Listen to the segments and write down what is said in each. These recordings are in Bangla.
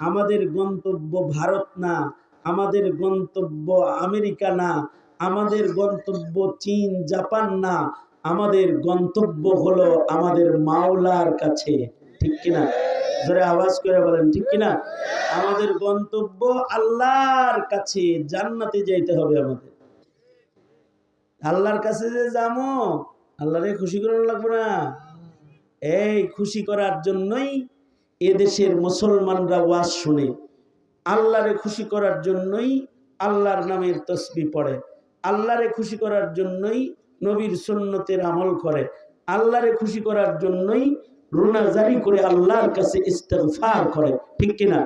আমাদের গন্তব্য ভারত না, আমাদের গন্তব্য আমেরিকা না, আমাদের গন্তব্য চীন জাপান না, আমাদের গন্তব্য হলো আমাদের মাওলার কাছে। ঠিক কিনা? জোরে আওয়াজ করে বলেন ঠিক কিনা? আমাদের গন্তব্য আল্লাহর কাছে, জান্নাতে যাইতে হবে আমাদের। আল্লাহর কাছে যে যাবো, আল্লাহরে খুশি করানো লাগবে না? এই খুশি করার জন্যই এদেশের মুসলমানরা ওয়াজ শুনে, আল্লাহরে খুশি করার জন্যই আল্লাহর নামের তসবিহ পড়ে, আল্লাহরে খুশি করার জন্যই নবীর সুন্নতের আমল করে, আল্লাহরে খুশি করার জন্যই রোনা জারি করে আল্লাহর কাছে ইস্তিগফার করে। ঠিক কিনা?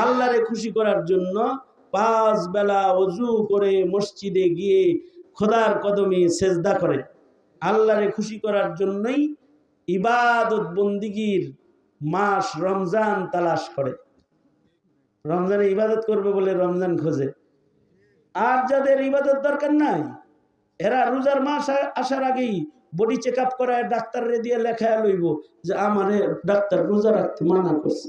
আল্লাহরে খুশি করার জন্য 5 বেলা ওযু করে মসজিদে গিয়ে খোদার কদমে সেজদা করে। আল্লাহরে খুশি করার জন্যই ইবাদত বন্দিগির মাস রমজান তালাশ করে, রমজানে ইবাদত করবে বলে রমজান খোঁজে। আর যাদের ইবাদত দরকার নাই, এরা রোজার মাস আসার আগেই বডি চেক আপ করায় ডাক্তাররে দিয়ে লেখায় লইব যে আমারে ডাক্তার রোজা রাখতে মানা করছে।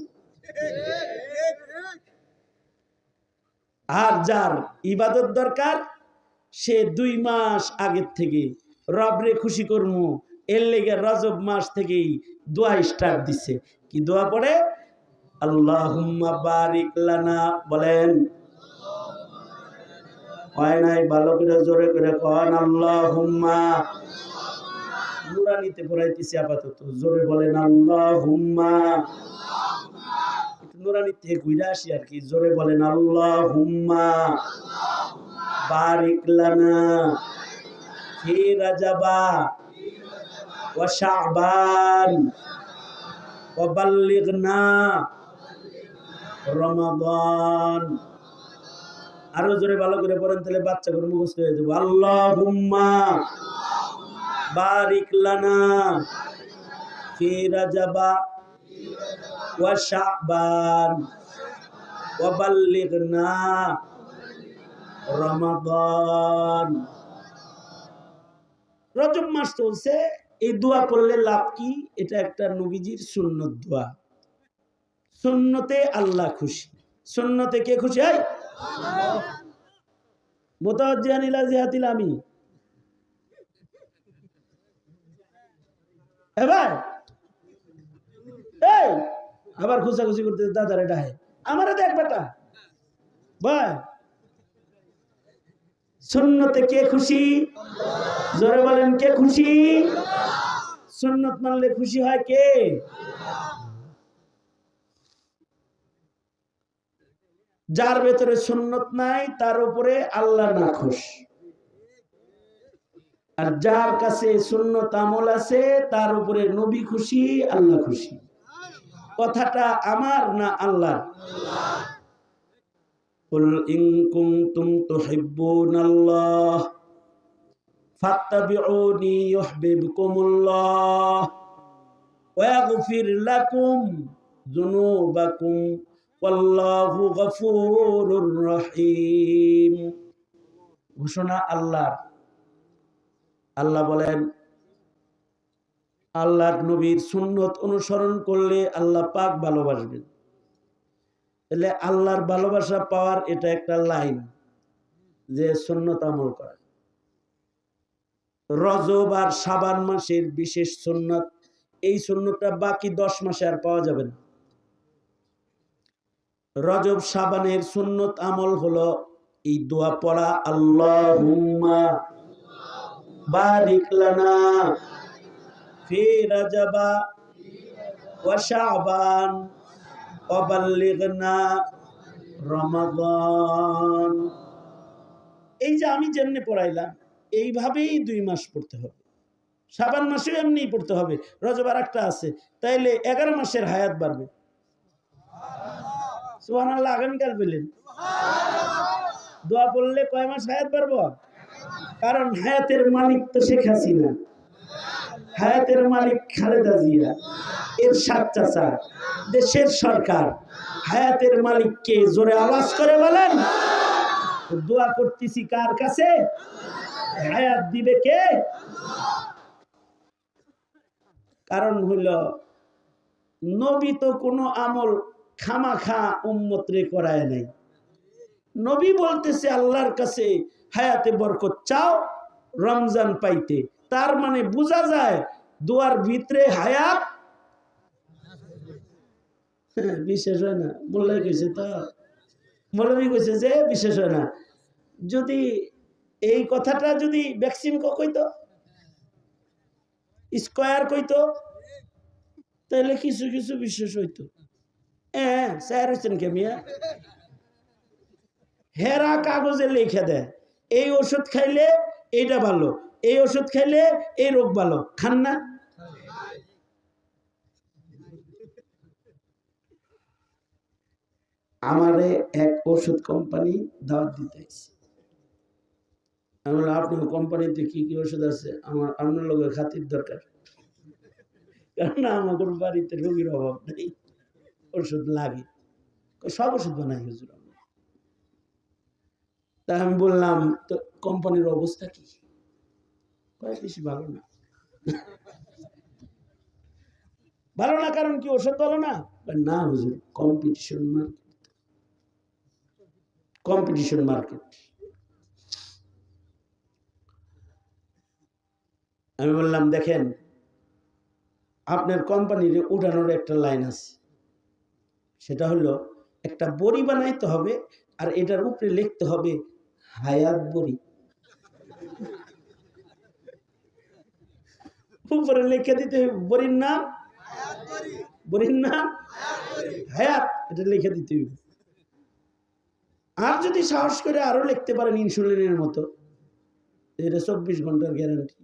আর যার ইবাদত দরকার, সে 2 মাস আগের থেকে রবরে খুশি করমু এর লেগে রজব মাস থেকেই দোয়া স্টার্ট দিছে। কি দোয়া পড়ে? আল্লাহুম্মা বারিক লানা, বলেন হয় নাই? ভালো করে জোরে করে কোন আল্লাহুম্মা। নুরানিতে পড়াইতেছি আপাতত, জোরে বলেন আল্লাহুম্মা। একটু নুরানি থেকে ঘুরে আসি আর কি, জোরে বলেন আল্লাহুম্মা বারিক লানা ফি রাজাবা ওয়া শাবান ওয়া বাল্লিগনা রমাদান। আরো জোরে ভালো করে পড়েন, তাহলে বাচ্চাগুলো মুখস্থ হয়ে যাবে। আল্লাহুম্মা বারিক লানা ফি রাজাবা ওয়া শাবান ওয়া বাল্লিগনা রমাদান। রজব মাস চলছে, এই দোয়া করলে লাভ কি? এটা একটা নবীজির সুন্নত দোয়া। সুন্নতে আল্লাহ খুশি। সুন্নতে কে খুশি হয়? মুতাওয়াজ্জিহান ইলা জিহাতিল আমি। এবার এই আবার খুশাখুশি করতে দাদারে ডাহে, আমারে দেখ বেটা ভাই। সুন্নতে কে খুশি? জোরে বলেন কে খুশি? সুন্নত মানলে খুশি হয় কে? যার ভেতরে সুন্নত নাই তার উপরে আল্লাহ নাখুশ, আর যার কাছে সুন্নত আমল আছে তার উপরে নবী খুশি, আল্লাহ খুশি। কথাটা আমার না আল্লাহ? কুল ইন কুনতুম তুহিব্বুনাল্লাহ ফাত্তাবিউনি ইউহিব্বুকুমুল্লাহ ওয়া ইয়াগফির লাকুম যুনুবাকুম ওয়াল্লাহু গফুরুর রহিম। ঘোষণা আল্লাহর। আল্লাহ বলেন, আল্লাহর নবীর সুন্নত অনুসরণ করলে আল্লাহ পাক ভালোবাসবেন। তাহলে আল্লাহর ভালোবাসা পাওয়ার এটা একটা লাইন, যে সুন্নত আমল করা। রজব আর শাবান মাসের বিশেষ সুন্নত, এই সুন্নতটা বাকি 10 মাসে আর পাওয়া যাবে না। রজব শাবানের সুন্নত আমল হলো এই দোয়া পড়া, আল্লাহুম্মা বারিক লানা ফি রাজাবা ওয়া শাবান ওয়া বাল্লিগনা রমাদান। এই যে আমি যেমনি পড়াইলাম এইভাবেই 2 মাস পড়তে হবে। শাবান মাসেও এমনিই পড়তে হবে। রজব আর একটা আছে, তাইলে 11 মাসের হায়াত বাড়বে। সুবহানাল্লাহ, আগামীকাল বললেন দোয়া পড়লে কয় মাস হায়াত বাড়বো? কারণ হায়াতের মালিক তো শেখ হাসিনা, হায়াতের মালিক খালেদা জিয়া, এরশাদ চাচা, দেশের সরকার। হায়াতের মালিককে জোরে আওয়াজ করে বলেন। দোয়া করতেছি কার কাছে? হায়াত দিবে কে? কারণ হইল নবী তো কোনো আমল খামাখা উম্মত রে করায় নাই। নবী বলতেছে আল্লাহর কাছে হায়াতে বরকত চাও রমজান পাইতে, তার মানে বোঝা যায় দোয়ার ভিতরে হায়াত বিশেষ হয় না। বললে কইছে তো, মৌলভী কইছে যে বিশেষ হয় না। যদি এই কথাটা যদি ভ্যাকসিন কইতো, স্কয়ার কইতো, তাহলে কিছু কিছু বিশেষ হইতো। হ্যাঁ স্যার হচ্ছেন কেমিয়া হেরা কাগজে লিখে দেয় এই ওষুধ খাইলে এইটা ভালো, এই ওষুধ খাইলে এই রোগ ভালো, খান না? আমারে এক ওষুধ কোম্পানি দাওয়াত দিতে আসছে। আমি বললাম আপনার কোম্পানিতে কি কি ওষুধ আছে? আমার আপনার লোকের খাতির দরকার, কেননা আমাদের বাড়িতে রোগীর অভাব নেই, ওষুধ লাগে, সব ওষুধ বানাই হুজুর। তা আমি বললাম তো কোম্পানির অবস্থা কি? বেশি ভালো না। ভালো না কারণ কি ওষুধ ভালো না? না হুজুর, কম্পিটিশন মার্কেট, কম্পিটিশন মার্কেট। আমি বললাম দেখেন আপনার কোম্পানির উঠানোর একটা লাইন আছে, সেটা হলো একটা বড়ি বানাইতে হবে আর এটার উপরে লিখতে হবে হায়াত বড়ি, উপরে লিখে দিতে হবে বড়ির নাম, বড়ির নাম হায়াত, এটা লিখে দিতে হবে। আর যদি সাহস করে আরো লিখতে পারেন ইনসুলিনের মতো, এটা 24 ঘন্টার গ্যারান্টি,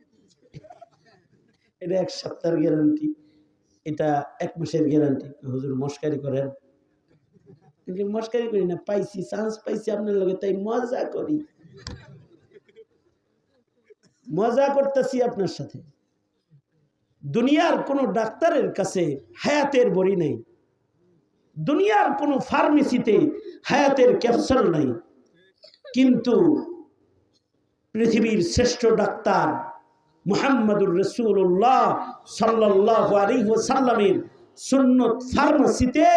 এটা 1 সপ্তাহের গ্যারান্টি, এটা 1 মাসের গ্যারান্টি। হুজুর মস্কারি করেন? মস্কারি করি না, পাইছি, চান্স পাইছি আপনার লগে, তাই মজা করি, মজা করতেছি আপনার সাথে। দুনিয়ার কোন ডাক্তারের কাছে হায়াতের বড়ি নেই, দুনিয়ার কোন ফার্মেসিতে হায়াতের ক্যাপসুল নাই, কিন্তু পৃথিবীর শ্রেষ্ঠ ডাক্তার মুহাম্মদুর রাসূলুল্লাহ সাল্লাল্লাহু আলাইহি ওয়াসাল্লামের সুন্নত ফার্মেসিতে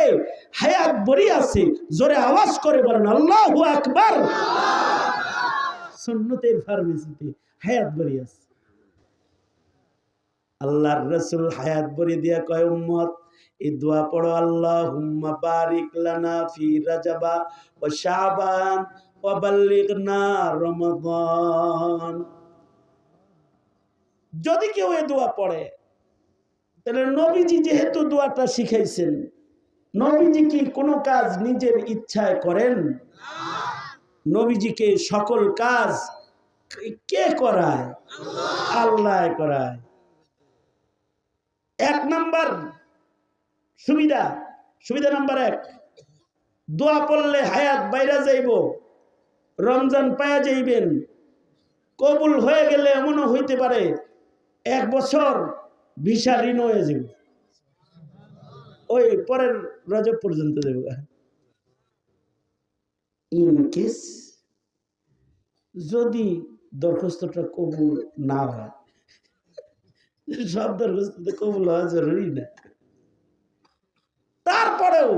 হায়াত বড়ি আছে। জোরে আওয়াজ করে বলেন আল্লাহু আকবার। সুন্নতের ফার্মেসিতে হায়াত বড়ি আছে। আল্লাহর রাসূল হায়াত বড়ি দিয়া কয় উম্মত এই দোয়া পড়ো, আল্লাহুম্মা বারিক লানা ফি রাজাবা ওয়া শাবান ওয়া বাল্লিগনা রমাদান। যদি কেউ এই দোয়া পড়ে তাহলে নবীজি যেহেতু দোয়াটা শিখাইছেন, নবীজি কি কোনো কাজ নিজের ইচ্ছায় করেন? নবীজিকে সকল কাজ কে করায়? আল্লাহ করায়। 1 নাম্বার সুবিধা, সুবিধা নাম্বার 1, দোয়া পড়লে হায়াত বাইরা যাইব, রমজান পায়া যাইবেন, কবুল হয়ে গেলে এমনও হইতে পারে 1 বছর ভিসা ঋণ হয়ে যাবে, ওই পরের রজব পর্যন্ত দেব। ইন কেস যদি দরখাস্তটা কবুল না হয়, সব দরখাস্ত কবুল হওয়া জরুরি না, তারপরেও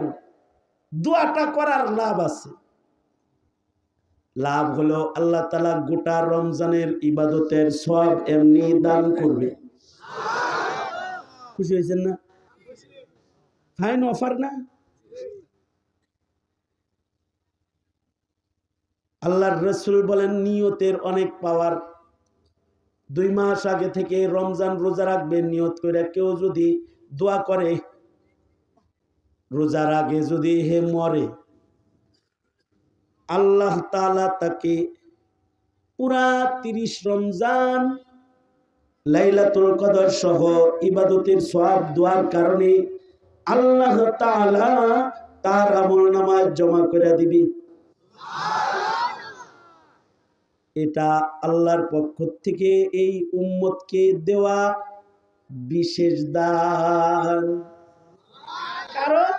দোয়াটা করার লাভ আছে। লাভ হলো আল্লাহ তাআলা গোটা রমজানের ইবাদতের সওয়াব এমনি দান করবে। খুশি হয়েছেন না? ফাইন অফার না? আল্লাহর রাসূল বলেন নিয়তের অনেক পাওয়ার। 2 মাস আগে থেকে রমজান রোজা রাখবেন নিয়ত করে, কেউ যদি দোয়া করে রোজার আগে যদি হে মরে, আল্লাহ তাআলা তাকে পুরা 30 রমজান লাইলাতুল কদর সহ ইবাদতের সওয়াব দোয়ার কারণে আল্লাহ তাআলা তার আমলনামায় জমা করে দিবে। এটা আল্লাহর পক্ষ থেকে এই উম্মতকে দেওয়া বিশেষ দান। কারণ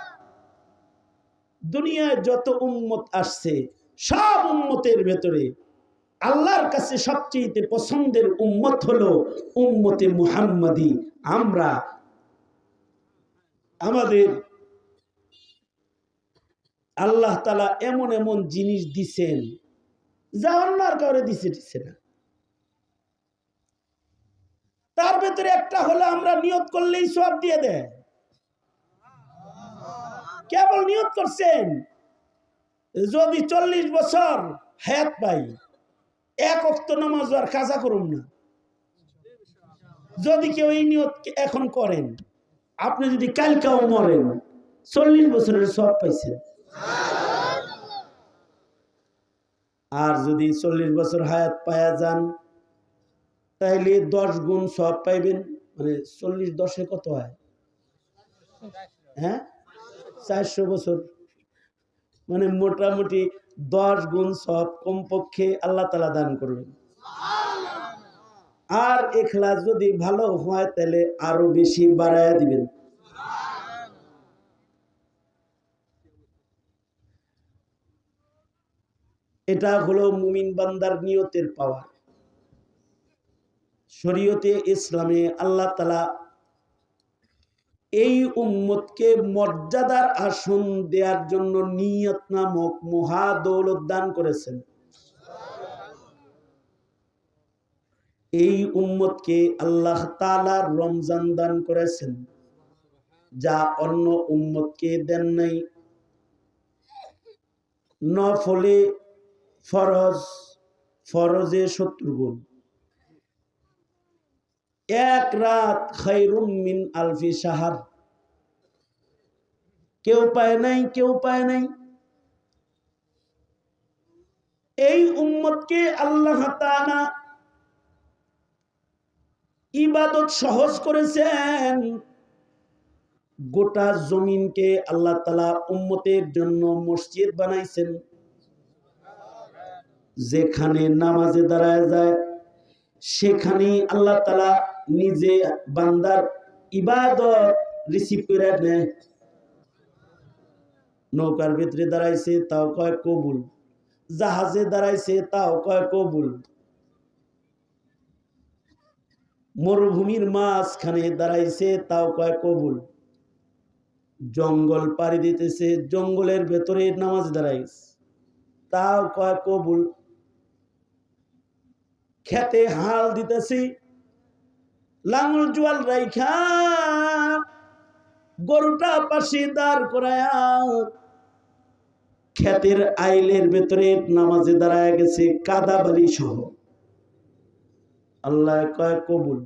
দুনিয়ায় যত উম্মত আসছে সব উম্মতের ভেতরে আল্লাহর কাছে সবচেয়ে পছন্দের উম্মত হলো উম্মতে মুহাম্মাদি। আমরা আমাদের আল্লাহ তাআলা এমন এমন জিনিস দিছেন যা অন্য আর কাউরে দিছে না। তার ভেতরে একটা হলো আমরা নিয়ত করলেই সওয়াব দিয়ে দেয়। কেবল নিয়ত করছেন যদি 40 বছর হায়াত পাই এক ওয়াক্ত নামাজ আর কাজা করুন না, যদি কেউ এই নিয়ত এখন করেন, আপনি যদি কালকেও মরেন 40 বছরের সওয়াব পাইছেন। আর যদি 40 বছর হায়াত পায়া যান তাহলে 10 গুণ সওয়াব পাইবেন। মানে 40 10 কত হয়? হ্যাঁ, 400 বছর। মানে মোটামুটি 10 গুণ সওয়াব কমপক্ষে আল্লাহ তাআলা দান করবেন। আর ইখলাস যদি ভালো হয় তাহলে আরো বেশি বাড়ায়া দিবেন। এটা হলো মুমিন বান্দার নিয়তের পাওয়ার। শরীয়তে ইসলামে আল্লাহ তাআলা এই উম্মতকে মর্যাদার আসন দেওয়ার জন্য নিয়ত নামক মহা দৌলত দান করেছেন। এই উম্মতকে আল্লাহ তাআলা রমজান দান করেছেন, যা অন্য উম্মতকে দেন নাই। নফলে ফরজে 70 গুণ। এক রাত খায়রুম মিন আলফি শাহর। কেউ পায় নাই, কেউ পায় নাই। এই উম্মতকে আল্লাহ তাআলা ইবাদত সহজ করেছেন। গোটা জমিনকে আল্লাহ তাআলা উম্মতের জন্য মসজিদ বানাইছেন। যেখানে নামাজে দাঁড়ায় যায় সেখানেই আল্লাহ তাআলা নিজে বান্দার ইবাদত রিসিভ করে নেয়। নৌকার ভিতরে দাঁড়াইছে তাও কয় কবুল, জাহাজে দাঁড়াইছে তাও কয় কবুল, মরুভূমির মাঝখানে দাঁড়াইছে তাও কয় কবুল, জঙ্গল পাড়ি দিতেছে জঙ্গলের ভেতরে নামাজ দাঁড়াইছে তাও কয় কবুল, খেতে হাল দিতেছি লাঙল জোয়াল রাইখা গরুটা পাশে দাঁড় করায়া খেতের আইলের ভেতরে নামাজে দাঁড়ায় গেছে কাদা বালি সহ, আল্লাহ কয় কবুল।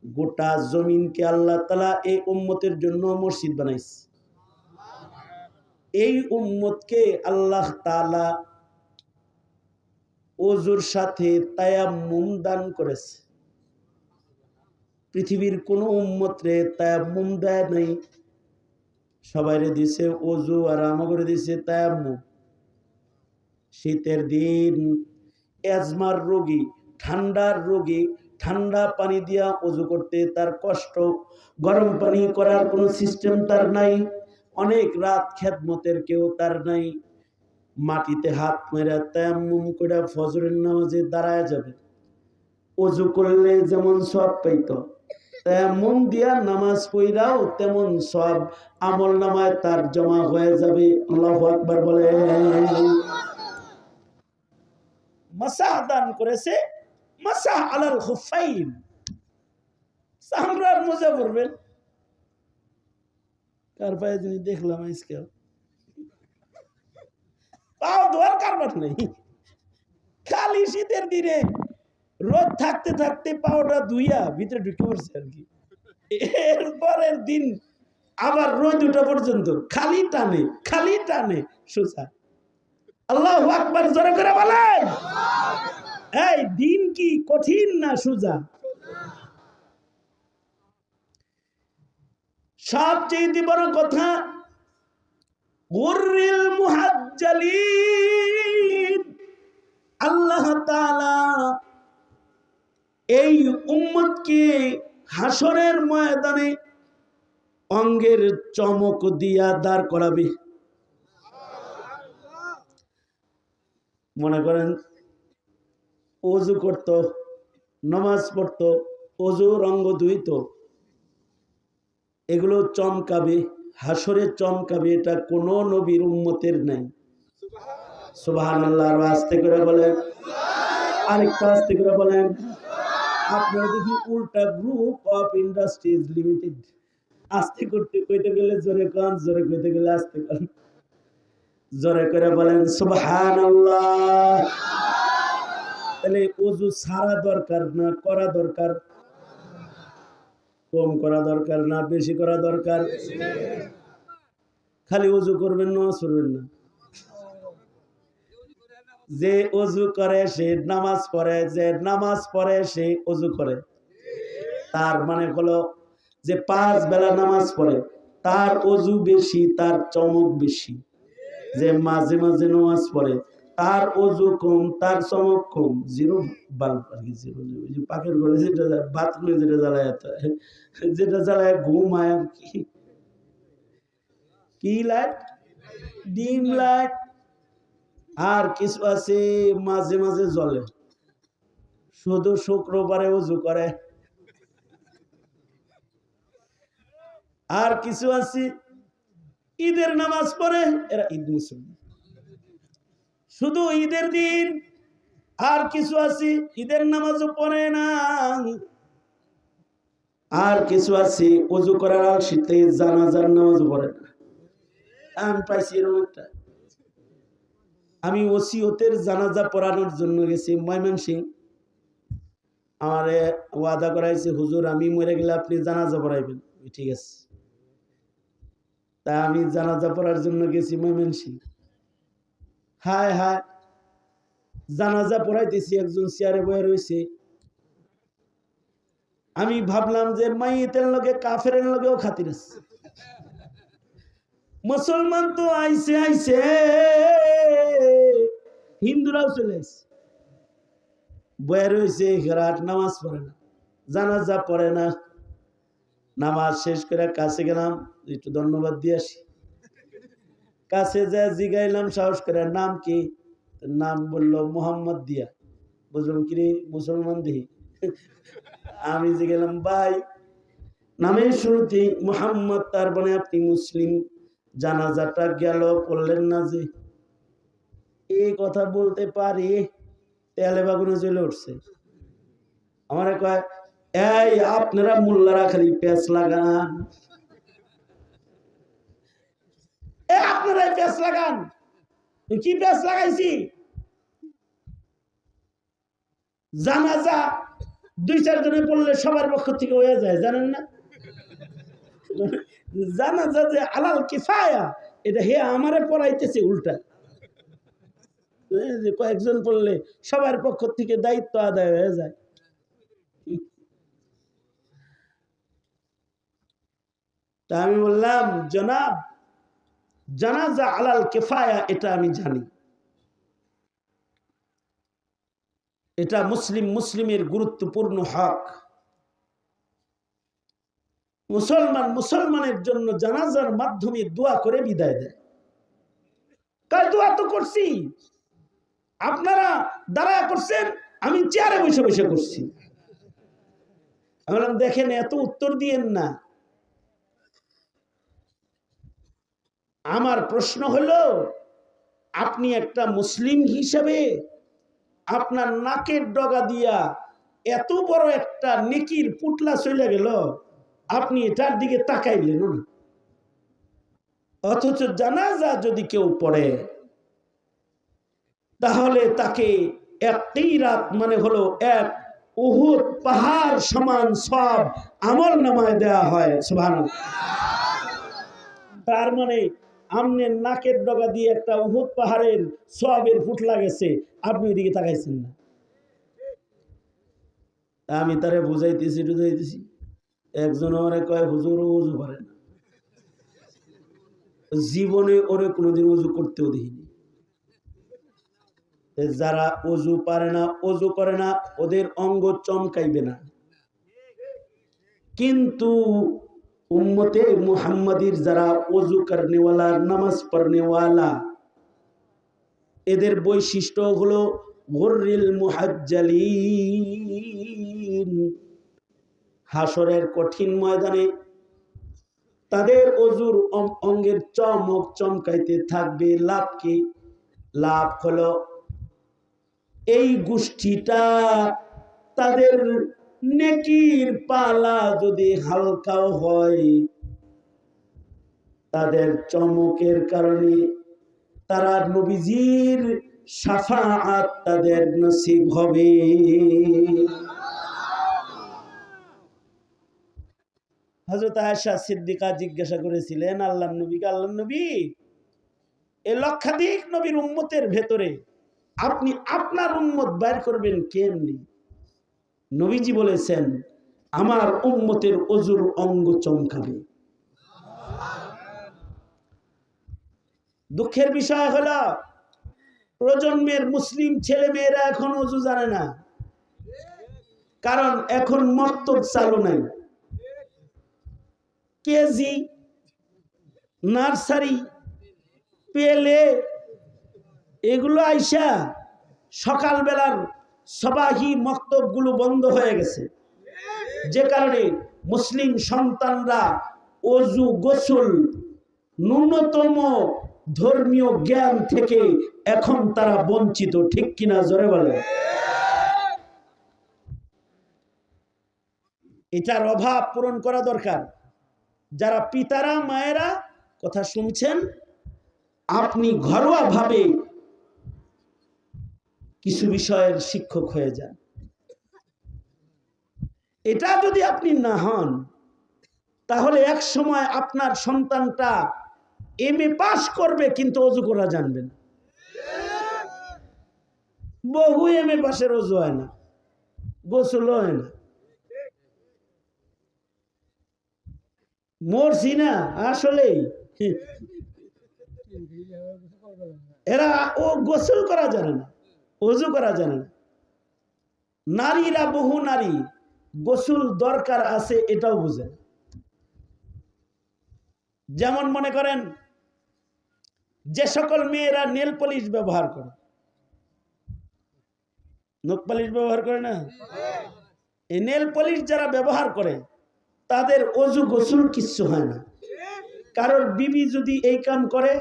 গোটা জমিনকে আল্লাহ তাআলা এই উম্মতের জন্য মসজিদ বানাইছে। এই উম্মতকে আল্লাহ তাআলা ওযুর সাথে তায়াম্মুম দান করেছে। পৃথিবীর কোন উম্মতরে তায়াম্মুম দেয় নাই, সবাইরে দিছে ওযু আর আমাগরে দিছে তায়াম্মুম। শীতের দিন এজমার রোগী, ঠান্ডার রোগী ঠান্ডা পানি দিয়া ওযু করতে তার কষ্ট, গরম পানি করার কোনো সিস্টেম তার নাই, অনেক রাত খেদমতের কেউ তার নাই। মাটিতে হাত মেরে তায়াম্মুম করে ফজরের নামাজে দাঁড়ায় যাবে। ওযু করলে যেমন সওয়াব পাইতো, তায়াম্মুম দিয়া নামাজ পড়াও তেমন সওয়াব আমলনামায় তার জমা হয়ে যাবে। আল্লাহু আকবার বলে। মাসাহ দান করেছে, মাসাহ আলাল খুফাইন, চামড়ার মোজা পরবেন। কার পায়ে যিনি দেখলাম আজকে পাও ধোয়ার কারবার নেই, খালি শীতের দিনে রোদ থাকতে থাকতে পাওটা ধুইয়া ভিতরে ঢুকে পড়ছে আর কি। এরপরের দিন আবার রোদ উঠা পর্যন্ত খালি টানে খালি টানে সোজা। আল্লাহু আকবার জোরে করে বলেন। এই দিন কি কঠিন না সোজা? সবচেয়ে বড় কথা গুররিল মুহাজ্জালিন, আল্লাহ তাআলা এই উম্মতকে হাসরের ময়দানে অঙ্গের চমক দিয়া দাঁড় করাবে। মনে করেন ওযু করত, নামাজ পড়তো, ওযুর অঙ্গ ধুইত, এগুলো চমকাবে হাসরে চমকাবে, এটা কোন নবীর উম্মতের নাই। সুবহানাল্লাহ। আর আস্তে করে বলেন, আরেকটা আস্তে করে বলেন। আপনারা দেখি উল্টা গ্রুপ অফ ইন্ডাস্ট্রিজ লিমিটেড, আস্তে করতে কইতে গেলে জোরে কান, জোরে কইতে গেলে আস্তে কান। জোরে করে বলেন সুবহানাল্লাহ। তাহলে ওযু সারা দরকার না করা দরকার? কম করা দরকার না বেশি করা দরকার? খালি ওযু করবেন না, করবেন না। যে ওযু করে সে নামাজ পড়ে, যে নামাজ পড়ে সে ওযু করে। তার মানে হলো যে 5 বেলা নামাজ পড়ে তার ওযু বেশি, তার চমক বেশি। যে মাঝে মাঝে নামাজ পড়ে তার ওযু কম, তার চমক কম। জিরো বাল্ব আর কি, জিরো। যে পাকের ঘরে যেটা বাথরুমে যেটা জ্বালায়, যেটা জ্বালায় ঘুমায় আর কি, কি লাইট? Dim light. আর কিছু আছে মাঝে মাঝে জ্বলে, শুধু শুক্রবারে ওযু করে। আর কিছু আছে ঈদের নামাজ পড়ে, এরা ঈদ মুসলমান, শুধু ঈদের দিন। আর কিছু আছে ঈদের নামাজও পড়ে না। আর কিছু আছে ওযু করার আলসিতে জানাজার নামাজ পড়ে না। আমি পাইছি এরকম একটা। আমি ওসিয়তের জানাজা পড়ানোর জন্য গেছি ময়মনসিংহ। আমারে ওয়াদা করাইছে, হুজুর আমি মরে গেলে আপনি জানাজা পড়াইবেন। ঠিক আছে। তা আমি জানাজা পড়ার জন্য গেছি ময়মনসিংহ। হায় হায়, জানাজা পড়াইতেছি, একজন চেয়ারে বয়ে রয়েছে। আমি ভাবলাম যে মাইয়েতের লগে কাফেরের লগেও খাতির আছে। মুসলমান তো আইছে আইছে, হিন্দুরাও চলে আসছে। বয়ে রয়েছে, রাত নামাজ পড়ে না, জানাজা পড়ে না। নামাজ শেষ করে কাছে গেলাম, একটু ধন্যবাদ দিয়ে আসি। কাছে যা জিগাইলাম সাহস করে, নাম কি? নাম বললো মোহাম্মদ দিয়া। বুঝলাম কি রে, মুসলমান দিহি। আমি যে গেলাম, ভাই নামের শুরুতে মোহাম্মদ, তার মানে আপনি মুসলিম, জানাজাটা গেল পড়লেন না যে? এই কথা বলতে পারি, তেলে বাগুনে জ্বলে উঠছে। আমার কয়, এই আপনারা মোল্লারা খালি পেঁচ লাগান, আপনারা পেঁচ লাগান। কি পেঁচ লাগাইছি? জানাজা 2-4 জনে পড়লে সবার পক্ষ থেকে হয়ে যায়, জানেন না? জানাজা যে আলাল কিফায়া, এটা হে আমারে পড়াইতেছে উল্টা। কয়েকজন পড়লে সবার পক্ষ থেকে দায়িত্ব আদায় হয়ে যায়। তা আমি বললাম, জনাব জানাজা আলাল কিফায়া, এটা আমি জানি, এটা মুসলিমের গুরুত্বপূর্ণ হক। মুসলমানের জন্য জানাজার মাধ্যমে দোয়া করে বিদায় দেয়। কাল দোয়া তো করছি, আপনারা দাঁড়ায় করছেন, আমি চেয়ারে বসে বসে করছি। আমি বললাম, দেখেন এত উত্তর দিয়েন না। আমার প্রশ্ন হলো, আপনি একটা মুসলিম হিসেবে আপনার নাকের ডগা দিয়া এত বড় একটা নেকির পুটলা চলে গেল, আপনি এটার দিকে তাকাইলেন না। অথচ জানাজা যদি কেউ পড়ে, তাহলে তাকে এক কিরাত মানে হলো এক উহুদ পাহাড় সমান সব আমল নামায় দেয়া হয়। সুবহানাল্লাহ। তার মানে আমনের নাকের ডগা দিয়ে একটা উহুদ পাহাড়ের সওয়াবের ফুটলা গেছে, আপনি ওইদিকে তাকাইছেন না। আমি তারে বুঝাইতেছি। একজন আমারে কয়, হুজুর ওযু করে না। জীবনে ওরে কোনোদিন ওযু করতেও দেখিনি। যারা ওযু পারে না, ওযু করে না, ওদের অঙ্গ চমকাইবে না। কিন্তু উম্মতে মুহাম্মাদির যারা ওযু করনেওয়ালা, নামাজ পড়নেওয়ালা, এদের বৈশিষ্ট্য হলো গুররিল মুহাজ্জালিন। হাসরের কঠিন ময়দানে তাদের অজুর অঙ্গের চমক চমকাইতে থাকবে। লাভ কি? লাভ হলো এই গোষ্ঠীটা তাদের নেকির পালা যদি হালকাও হয়, তাদের চমকের কারণে তারা নবীজির শাফাআত তাদের নসিব হবে। হযরত আয়েশা সিদ্দিকা জিজ্ঞাসা করেছিলেন আল্লাহর নবীকে, আল্লাহর নবী, এই লক্ষাধিক নবীর উম্মতের ভেতরে আপনি আপনার উম্মত বের করবেন কেমনি? নবীজি বলেছেন, আমার উম্মতের অজুর অঙ্গ চমকাবে। দুঃখের বিষয় হলো প্রজন্মের মুসলিম ছেলে মেয়েরা এখন অজু জানে না, কারণ এখন মক্তব চালু নাই। কেজি, নার্সারি, পেলে এগুলো আইসা সকালবেলার সবাহি মক্তবগুলো বন্ধ হয়ে গেছে, যে কারণে মুসলিম সন্তানরা অজু গোসল ন্যূনতম ধর্মীয় জ্ঞান থেকে এখন তারা বঞ্চিত। ঠিক কিনা জোরে বলে? এটার অভাব পূরণ করা দরকার। যারা পিতারা মায়েরা কথা শুনছেন, আপনি ঘরোয়া ভাবে কিছু বিষয়ের শিক্ষক হয়ে যান। এটা যদি আপনি না হন, তাহলে এক সময় আপনার সন্তানটা এমএ পাস করবে কিন্তু অজু করা জানবে না। বহু এমএ পাসের অজু হয় না, গোসল হয় না। মরছি না আসলেই, এরা ও গোসল করা জানে না, অজু করা জানে না। নারীরা, বহু নারী গোসল দরকার আছে এটাও বুঝে। যেমন মনে করেন যে সকল মেয়েরা নেল পলিশ ব্যবহার করে, নখ পলিশ ব্যবহার করে না, এই নেল পলিশ যারা ব্যবহার করে তাদের অজু গোসল কিচ্ছু হয় না। কারোর বিবি যদি এই কাম করে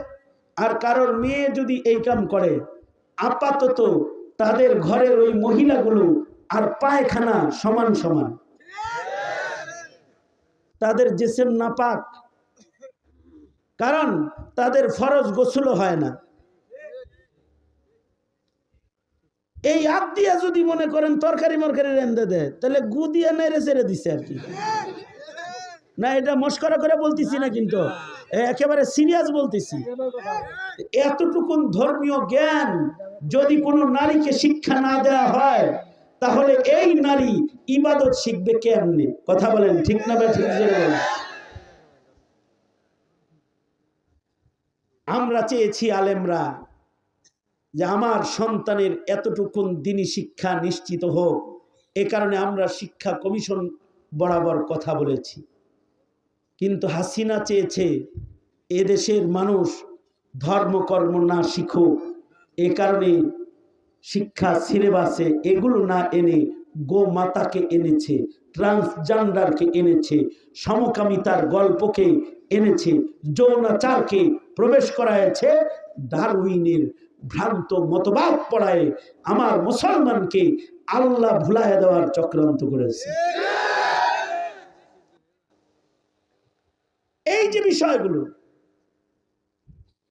আর কারোর মেয়ে যদি এই কাম করে, আপাতত তাদের ঘরের ওই মহিলাগুলো আর পায়খানা সমান সমান, তাদের জিসম নাপাক, কারণ তাদের ফরজ গোসল হয় না। এই হাত দিয়ে যদি মনে করেন তরকারি মরকারি রেঁধে দেয়, তাহলে গু দিয়ে নেড়ে ছেড়ে দিচ্ছে আর কি। না, এটা মস্করা করে বলতেছি না, কিন্তু একেবারে সিরিয়াস বলতেছি। এতটুকুন ধর্মীয় জ্ঞান যদি কোনো নারীকে শিক্ষা না দেওয়া হয়, তাহলে এই নারী ইবাদত শিখবে কেমনে? কথা বলেন, ঠিক না বা ঠিক? আমরা চেয়েছি আলেমরা যে আমার সন্তানের এতটুকুন দিনী শিক্ষা নিশ্চিত হোক, এ কারণে আমরা শিক্ষা কমিশন বরাবর কথা বলেছি। কিন্তু হাসিনা চেয়েছে এদেশের মানুষ ধর্মকর্ম না শিখুক, এ কারণে শিক্ষা সিলেবাসে এগুলো না এনে গোমাতাকে এনেছে, ট্রান্সজেন্ডারকে এনেছে, সমকামিতার গল্পকে এনেছে, যৌনাচারকে প্রবেশ করায়ছে, ডারউইনের ভ্রান্ত মতবাদ পড়ায় আমার মুসলমানকে আল্লাহ ভুলায় দেওয়ার চক্রান্ত করেছে। এই যে বিষয়গুলো,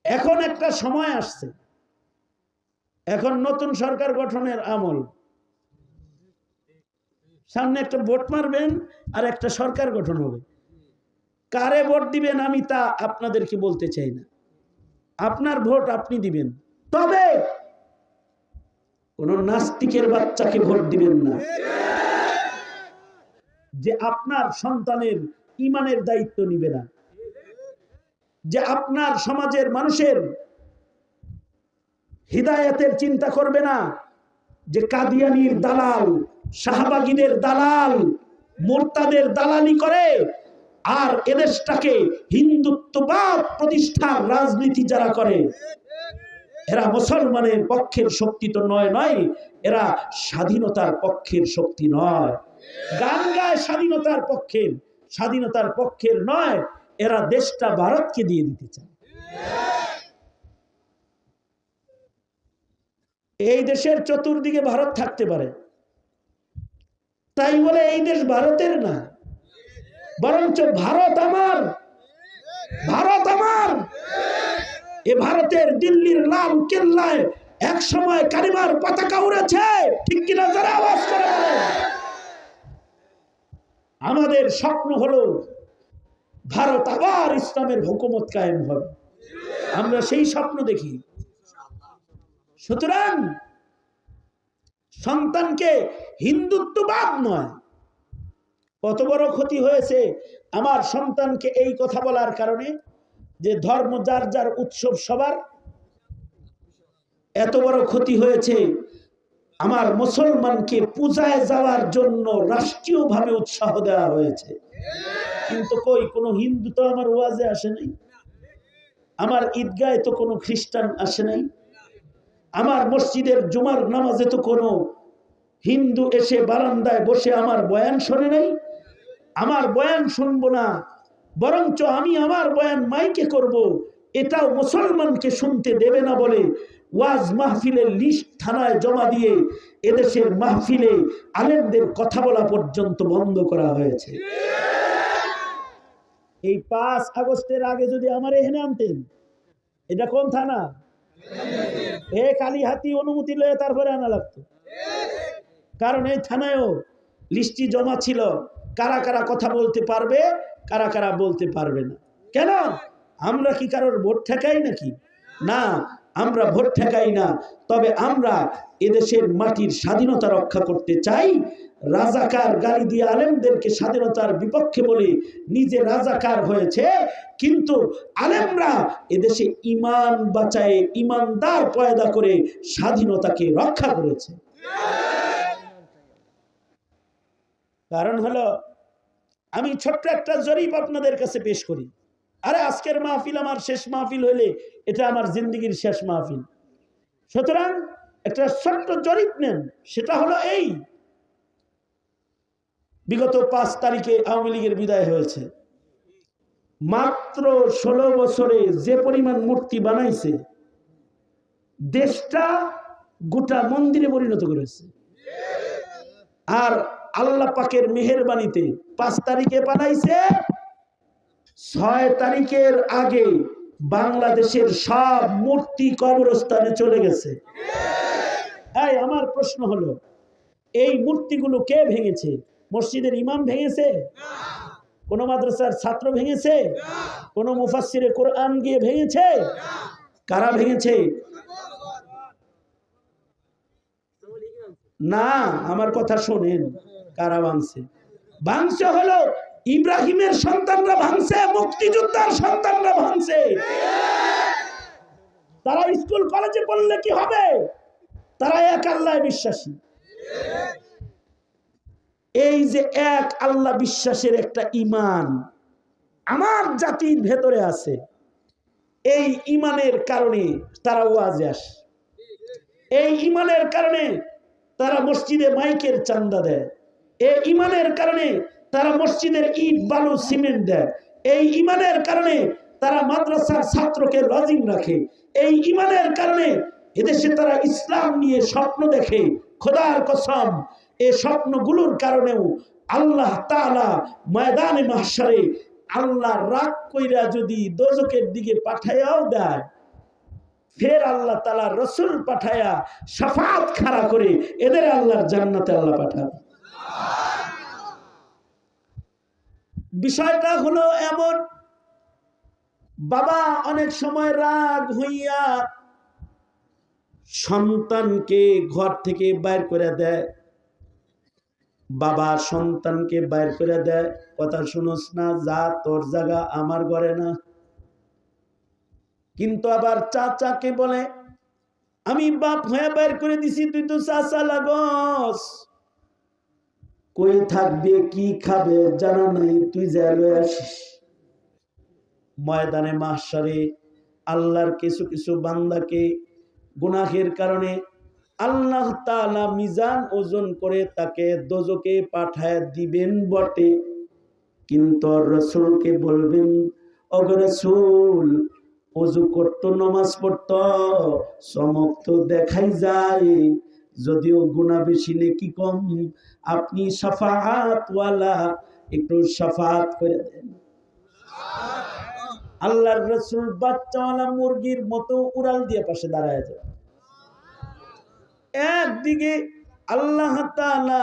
এখন একটা সময় আসছে, এখন নতুন সরকার গঠনের আমল, সামনে একটা ভোট মারবেন আর একটা সরকার গঠন হবে। কারে ভোট দিবেন আমি তা আপনাদেরকে বলতে চাই না, আপনার ভোট আপনি দিবেন, তবে কোন নাস্তিকের বাচ্চাকে ভোট দিবেন না, যে আপনার সন্তানের ঈমানের দায়িত্ব নিবে না, যে আপনার সমাজের মানুষের হিদায়াতের চিন্তা করবে না, যে কাদিয়ানির দালাল, শাহবাগীদের দালাল, মুরতাদের দালালি করে আর এদেশটাকে হিন্দুত্ববাদ প্রতিষ্ঠার রাজনীতি যারা করে, এরা মুসলমানের পক্ষের শক্তি তো নয়, এরা স্বাধীনতার পক্ষের শক্তি নয়। গান গায় স্বাধীনতার পক্ষের নয়, এরা দেশটা ভারতকে দিয়ে দিতে চায়। এই দেশের চতুর্দিকে ভারত থাকতে পারে, তাই বলে এই দেশ ভারতের না, বরঞ্চ ভারত আমার, ভারত আমার। এ ভারতের দিল্লির লাল কেল্লায় এক সময় কালিমার পতাকা উড়েছে, ঠিক কিনা যারা আওয়াজ করে বলেন। আমাদের স্বপ্ন হলো ভারত আবার ইসলামের হুকুমত কায়েম হবে, আমরা সেই স্বপ্ন দেখি। সুতরাং সন্তানকে হিন্দুত্ববাদ নয়, কত বড় ক্ষতি হয়েছে আমার সন্তানকে এই কথা বলার কারণে যে ধর্ম যার যার উৎসব সবার, এত বড় ক্ষতি হয়েছে আমার মুসলমানকে পূজায় যাওয়ার জন্য রাষ্ট্রীয়ভাবে উৎসাহ দেওয়া হয়েছে। কিন্তু কই কোনো হিন্দু তো আমার ওয়াজে আসে নাই, আমার ঈদগাহে তো কোনো খ্রিস্টান আসে নাই, আমার মসজিদের জুমার নামাজে তো কোনো হিন্দু এসে বারান্দায় বসে আমার বয়ান শোনে নাই। আমার বয়ান শুনবো না, বরঞ্চ আমি আমার বয়ান মাইকে করব, এটাও মুসলমানকে শুনতে দেবে না বলে ওয়াজ মাহফিলের লিস্ট থানায় জমা দিয়ে এদেশের মাহফিলে আলেমদের কথা বলা পর্যন্ত বন্ধ করা হয়েছে। এই 5 আগস্টের আগে যদি আমার এখানে আনতেন, এটা কোন থানা, কালীহাতি অনুমতি লয়ে তারপরে আনা লাগতো, কারণ এই থানায়ও লিস্টি জমা ছিল কারা কারা কথা বলতে পারবে, কারা কারা বলতে পারবে না। কেন? আমরা কি কারোর ভোট ঠেকাই নাকি? না, আমরা ভোট ঠেকাই না, তবে আমরা এদেশের মাটির স্বাধীনতা রক্ষা করতে চাই। রাজাকার গালি দিয়ে আলেমদেরকে স্বাধীনতার বিপক্ষে বলে নিজে রাজাকার হয়েছে, কিন্তু আলেমরা এদেশে ঈমান বাঁচায়ে ঈমানদার পয়দা করে স্বাধীনতাকে রক্ষা করেছে। কারণ হলো, আমি ছোট্ট একটা জরিপ আপনাদের কাছে পেশ করি। আরে আজকের মাহফিল আমার শেষ মাহফিল হইলে এটা আমার জিন্দেগির শেষ মাহফিল। সুতরাং একটা ছোট্ট জরিপ নেন, সেটা হলো এই, বিগত 5 তারিখে আওয়ামী লীগের বিদায় হয়েছে, মাত্র 16 বছরে যে পরিমাণ মূর্তি বানাইছে, দেশটা গোটা মন্দিরে পরিণত করেছে। আর আল্লাহ পাকের মেহেরবানিতে 5 তারিখে বানাইছে, 6 তারিখের আগে বাংলাদেশের সব মূর্তি কবরস্থানে চলে গেছে। আমার প্রশ্ন হলো, এই মূর্তিগুলো কে ভেঙেছে? মসজিদের ইমাম ভেঙেছে? কোন মাদ্রাসার ছাত্র ভেঙেছে? কোন মুফাসসিরে কোরআন গিয়ে ভেঙেছে? কারা ভেঙেছে? না, আমার কথা শোনেন, কারা ভাঙছে? ভাঙছে হলো ইব্রাহিমের সন্তানরা ভাঙছে, মুক্তিযোদ্ধার সন্তানরা ভাঙছে। তারা স্কুল কলেজে পড়লে কি হবে? তারা এক আল্লাহ বিশ্বাসী। এই যে এক আল্লাহ বিশ্বাসের একটা ঈমান আমার জাতির ভেতরে আছে, এই ঈমানের কারণে তারা ওয়াজে আসে, এই ঈমানের কারণে তারা মসজিদে মাইকের চান্দা দেয়, এই ঈমানের কারণে তারা মসজিদের ইট বালু সিমেন্ট দেয়, এই ঈমানের কারণে তারা মাদ্রাসার ছাত্রকে লজিং রাখে, এই ঈমানের কারণে এদেশে তারা ইসলাম নিয়ে স্বপ্ন দেখে। খোদার কসম, এই স্বপ্নগুলোর কারণেও আল্লাহ তাআলা ময়দানে মাহশারে আল্লাহ রাগ কইরা যদি দোজখের দিকে পাঠায়াও দেয়, ফের আল্লাহ তাআলা রাসূল পাঠায়া শাফাআত খাড়া করে এদের আল্লাহর জান্নাতে আল্লাহ পাঠাবে। বিষয়টা হলো এমন, বাবা অনেক সময় রাগ হইয়া সন্তানকে ঘর থেকে বাইর করে দেয়, বাবা সন্তানকে বাইর করে দেয়, কথা শুনোস না, যা তোর জায়গা আমার ঘরে না। কিন্তু আবার চাচাকে বলে, আমি বাপ হয়ে বাইর করে দিছি, তুই তো চাচা লাগস, কই থাকবে কি খাবে জানা নাই, তুই যা লয়ে আসিস। ময়দানে মাহশারে আল্লাহর কিছু কিছু বান্দাকে গুনাহের কারণে আল্লাহ তাআলা মিজান ওজন করে তাকে দোজখে পাঠায় দিবেন বটে, কিন্তু রাসূলকে বলবেন ওগো রাসূল ওযু করতো, নামাজ পড়তো, চমক তো দেখাই যায়, যদিও গুনাহ বেশি নেকি কম। আপনি শাফাআত ওয়ালা, একটু শাফাআত করে দেন। আল্লাহর রাসূল বাচ্চাওয়ালা মুরগির মতো উড়াল দিয়ে পাশে দাঁড়ায় যায়। একদিকে আল্লাহ তাআলা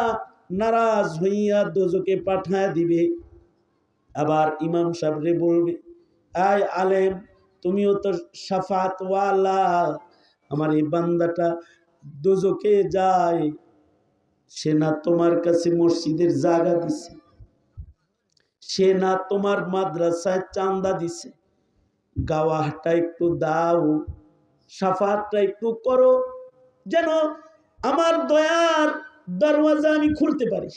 নারাজ হইয়া দোজখে পাঠায় দিবে, আবার ইমাম সাহেবরে বলবে, আয় আলেম, তুমিও তো শাফাত ওয়ালা, আমার এই বান্দাটা দোজখে যায়, সে না তোমার কাছে মসজিদের জায়গা দিছে, সে না তোমার মাদ্রাসায় চাঁদা দিছে, গাওয়াটা একটু দাও, শাফাতটা একটু করো, যেন আমার দয়ার দরওয়াজা আমি খুলতে পারি।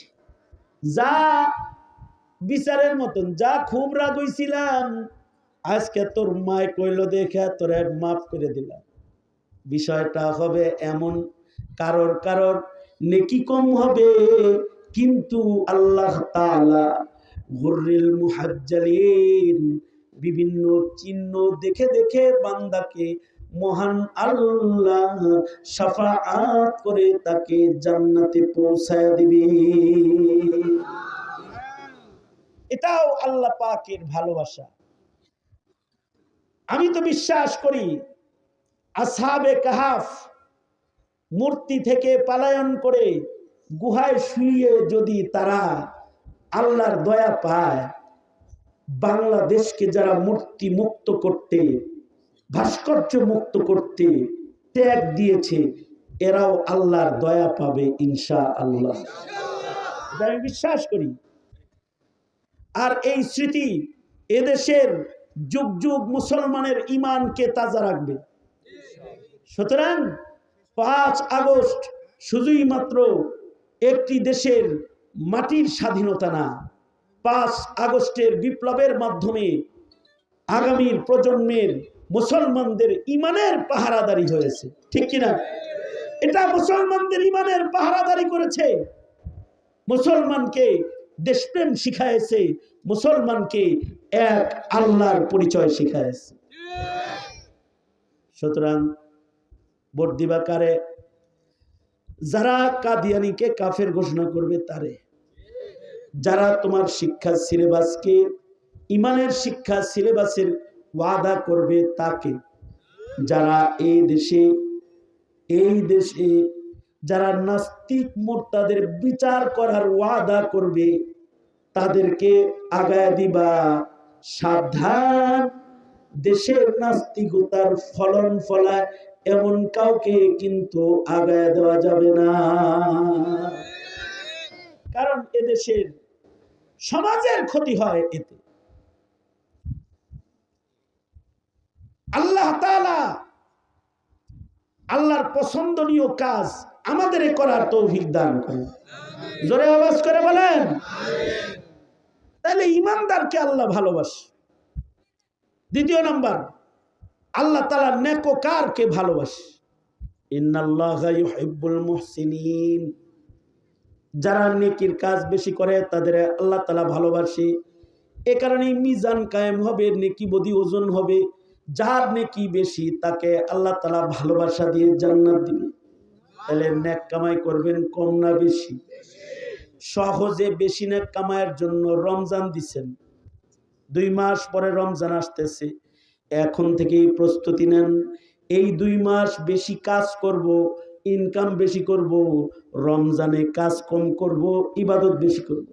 যা বিচারের মতন, যা খুব রাগ হইছিলাম, আজকে তোর মায় কইল দেখে তোরে মাফ করে দিলাম। বিষয়টা হবে এমন, কারোর নেকি কম হবে, কিন্তু আল্লাহ তাআলা গুররিল মুহাজ্জালিন, বিভিন্ন চিহ্ন দেখে দেখে বান্দাকে মহান আল্লাহ শাফাআত করে তাকে জান্নাতে পৌঁছায় দিবে। এটাও আল্লাহ পাকের ভালোবাসা। আমি তো বিশ্বাস করি আসহাবে কাহাফ মূর্তি থেকে পলায়ন করে গুহায় শুয়ে যদি তারা আল্লাহর দয়া পায়, বাংলাদেশকে যারা মূর্তি মুক্ত করতে, ভাস্কর্য মুক্ত করতে ত্যাগ দিয়েছে, এরাও আল্লাহর দয়া পাবে ইনশাআল্লাহ। আমি বিশ্বাস করি। আর এই স্মৃতি এদেশের যুগ যুগ মুসলমানের ঈমানকে তাজা রাখবে। সুতরাং 5 আগস্ট শুধুই মাত্র একটি দেশের মাটির স্বাধীনতা না, 5 আগস্টের বিপ্লবের মাধ্যমে আগামীর প্রজন্মের মুসলমানদের ঈমানের পাহারাদারি হয়েছে, ঠিক কিনা? এটা মুসলমানদের ঈমানের পাহারাদারি করেছে, মুসলমানকে দেশপ্রেম শিখায়েছে, মুসলমানকে এক আল্লাহর পরিচয় শিখায়েছে। সুতরাং ভোট দিবা কারে? যারা কাদিয়ানীকে কাফের ঘোষণা করবে তারে, যারা তোমার শিক্ষা সিলেবাসকে, ইমানের শিক্ষা সিলেবাসের ওয়াদা করবে তাকে, যারা এই দেশে যারা নাস্তিক মুরতাদের বিচার করার ওয়াদা করবে তাদেরকে আগায় দিবা। সাবধান, দেশের নাস্তিকতার ফলন ফলায় এমন কাউকে কিন্তু আগায় দেওয়া যাবে না, কারণ এদেশের সমাজের ক্ষতি হয় এতে। আল্লাহ তাআলা আল্লাহর পছন্দনীয় কাজ আমাদের করার তৌফিক দান করেন। জোরে আওয়াজ করে বলেন আমিন। তাহলে ঈমানদারকে আল্লাহ ভালোবাসে। দ্বিতীয় নাম্বার, আল্লাহ তাআলা নেককারকে ভালোবাসে। ইন্নাল্লাহা ইউহিব্বুল মুহসিনিন, যারা নেকির কাজ বেশি করে তাদের আল্লাহ তাআলা ভালোবাসে। এ কারণে মিজান কায়েম হবে, নেকি বদি ওজন হবে। যার নেকি বেশি তাকে আল্লাহ তাআলা ভালোবাসা দিয়ে জান্নাত দিবে। তাহলে নেক কামাই করবেন কম না বেশি? সহজে বেশি নেক কামাইয়ের জন্য রমজান দিছেন, 2 মাস পরে রমজান আসতেছে, এখন থেকেই প্রস্তুতি নেন। এই 2 মাস বেশি কাজ করব, ইনকাম বেশি করব, রমজানে কাজ কম করব, ইবাদত বেশি করব।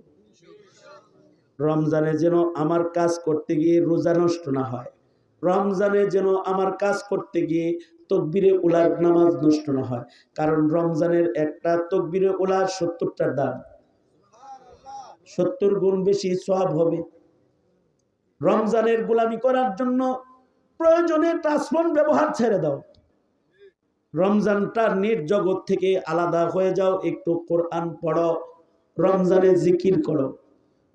রমজানে যেন আমার কাজ করতে গিয়ে রোজা নষ্ট না হয়, রমজানে যেন আমার কাজ করতে গিয়ে তাকবীরে উলার নামাজ নষ্ট না হয়, কারণ রমজানের একটা তাকবীরে উলার 70টার দাম, 70 গুণ বেশি সওয়াব হবে। রমজানের গোলামি করার জন্য প্রয়োজনে টাচফোন ব্যবহার ছেড়ে দাও, রমজানটা নেট জগৎ থেকে আলাদা হয়ে যাও, একটু কোরআন পড়ো, রমজানে জিকির করো,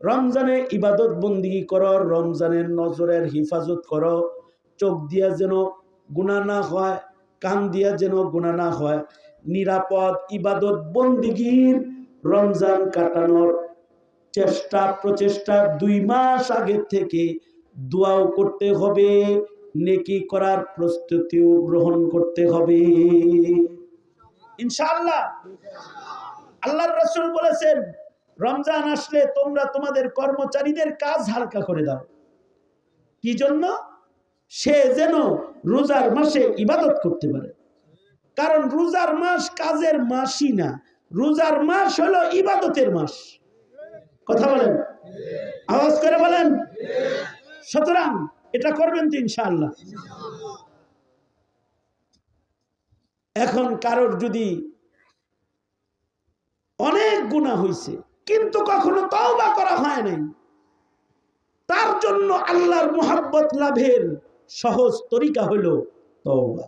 রমজানে ইবাদত বন্দিগি করো, রমজানের নজরের হিফাজত করো। চোখ দিয়া যেন গুনাহ না হয়, কান দিয়া যেন গুনাহ না হয়, নিরাপদ ইবাদত বন্দিগির রমজান কাটানোর চেষ্টা প্রচেষ্টা 2 মাস আগে থেকে দোয়াও করতে হবে, নেকি করার প্রস্তুতিও গ্রহণ করতে হবে ইনশাআল্লাহ। আল্লাহর রাসূল বলেছেন, রমজান আসলে তোমরা তোমাদের কর্মচারীদের কাজ হালকা করে দাও। কি জন্য? সে যেন রোজার মাসে ইবাদত করতে পারে। কারণ রোজার মাস কাজের মাসই না, রোজার মাস হলো ইবাদতের মাস। কথা বলেন, আওয়াজ করে বলেন। সুতরাং এটা করবেন তো ইনশাআল্লাহ। এখন কারোর যদি অনেক গুনাহ হয়েছে কিন্তু কখনো তওবা করা হয় নাই, তার জন্য আল্লাহর মুহাব্বত লাভের সহজ তরিকা হলো তওবা।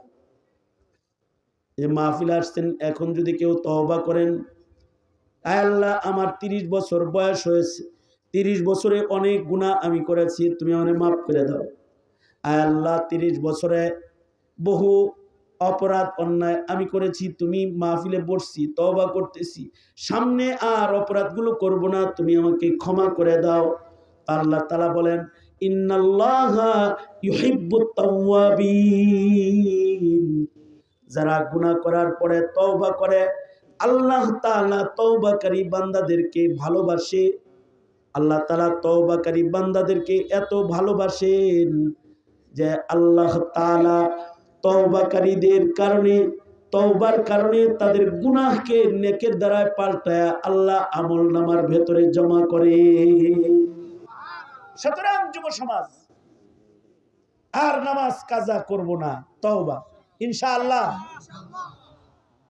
এই মাহফিল আসছেন, এখন যদি কেউ তওবা করেন, আয় আল্লাহ আমার 30 বছর বয়স হয়েছে, 30 বছরে অনেক গুনাহ আমি করেছি, তুমি আমাকে মাফ করে দাও। আয় আল্লাহ 30 বছরে বহু অপরাধ অন্যায় আমি করেছি, তুমি মাহফিলে বসছি তওবা করতেছি, সামনে আর অপরাধগুলো করব না, তুমি আমাকে ক্ষমা করে দাও। আল্লাহ তাআলা বলেন, ইন্নাল্লাহা ইউহিব্বুত তাওয়াবিন। যারা গুনাহ করার পরে তওবা করে, আল্লাহ তাআলা তওবাকারী বান্দাদেরকে ভালোবাসে। আল্লাহ তাআলা তওবাকারী বান্দাদেরকে এত ভালোবাসেন যে আল্লাহ তাআলা তওবাকারীদের কারণে, তওবার কারণে তাদের গুনাহকে নেকের দ্বারা পাল্টায়া আল্লাহ আমলনামার ভেতরে জমা করে। সুতরাং যুব সমাজ, আর নামাজ কাজা করব না, তওবা ইনশাআল্লাহ।